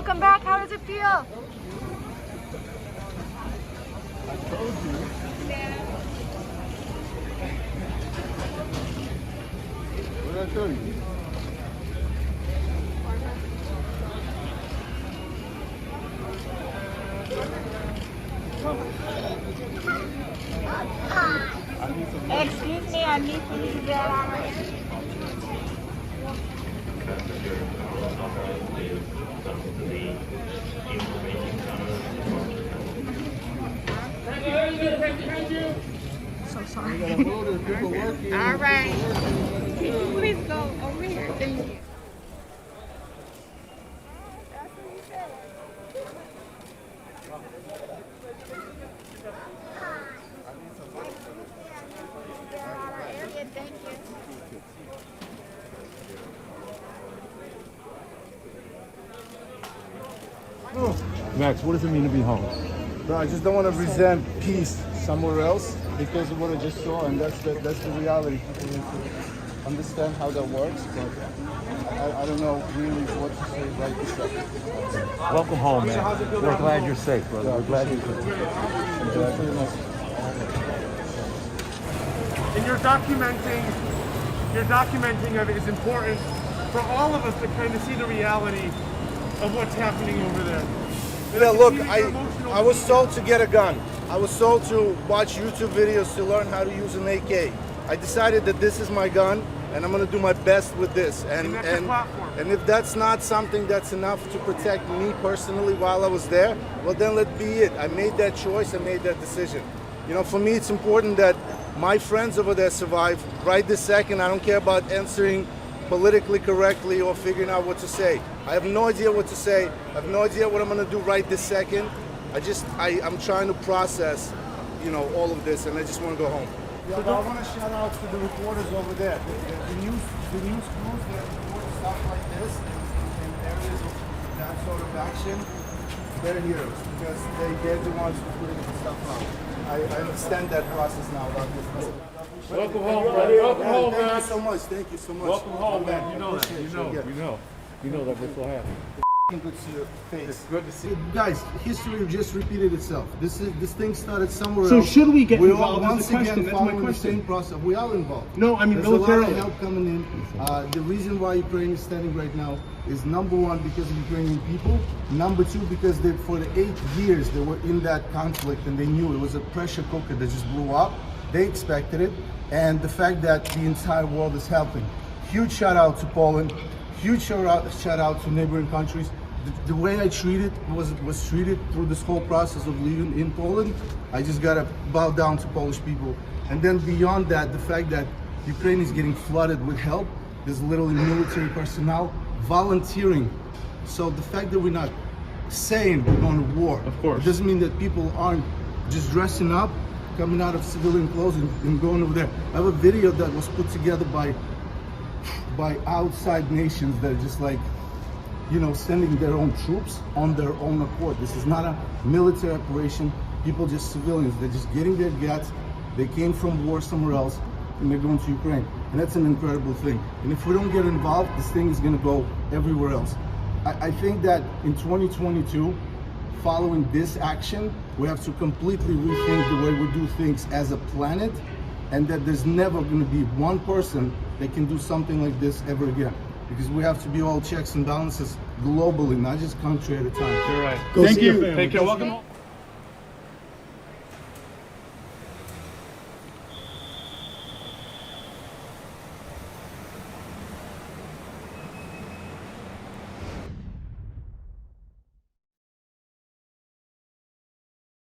Welcome back. How does it feel? I told you. What did I tell you? Excuse me, I need for you to get out of here. So sorry. All right. Please go over here. Thank you. Max, what does it mean to be home? Bro, I just don't want to resent peace somewhere else because of what I just saw, and that's the reality. People need to understand how that works, but I don't know really what to say right this second. Welcome home, man. We're glad you're safe, brother. We're glad you're safe. And your documenting of it is important for all of us to kind of see the reality of what's happening over there. Yeah, look, I was told to get a gun. I was told to watch YouTube videos to learn how to use an AK. I decided that this is my gun, and I'm gonna do my best with this. And if that's not something that's enough to protect me personally while I was there, well then let be it. I made that choice, I made that decision. You know, for me it's important that my friends over there survive right this second. I don't care about answering politically correctly or figuring out what to say. I have no idea what to say. I have no idea what I'm gonna do right this second. I'm trying to process, you know, all of this, and I just want to go home. Yeah, but I want to shout out to the reporters over there. The news crews that report stuff like this in areas of that sort of action, they're heroes because they're the ones who put the stuff out. I understand that process now about this. Welcome home, buddy. Welcome home, man. Thank you so much. Thank you so much. Welcome home, man. You know that. You know that we're so happy. Good to see your face. It's good to see you. Guys, history just repeated itself. This thing started somewhere So else. should we get We're involved? all Is once the question. again That's my following the question. same process. We are involved. No, I mean There's a lot of militarily. help coming in. The reason why Ukraine is standing right now is number one because of Ukrainian people. Number two because for the 8 years they were in that conflict and they knew it was a pressure cooker that just blew up. They expected it, and the fact that the entire world is helping. Huge shout out to Poland. Huge shout out to neighboring countries. The way I treated was treated through this whole process of living in Poland. I just gotta bow down to Polish people. And then beyond that, the fact that Ukraine is getting flooded with help. There's literally military personnel volunteering. So the fact that we're not saying we're going to war, Of course. it doesn't mean that people aren't just dressing up, coming out of civilian clothes and going over there. I have a video that was put together by outside nations that are just like, you know, sending their own troops on their own accord. This is not a military operation. People, just civilians, they're just getting their guts. They came from war somewhere else and they're going to Ukraine. And that's an incredible thing. And if we don't get involved, this thing is gonna go everywhere else. I think that in 2022, following this action, we have to completely rethink the way we do things as a planet, and that there's never gonna be one person that can do something like this ever again. Because we have to be all checks and balances globally, not just country at a time. You're right. Thank you. Take care. Welcome home.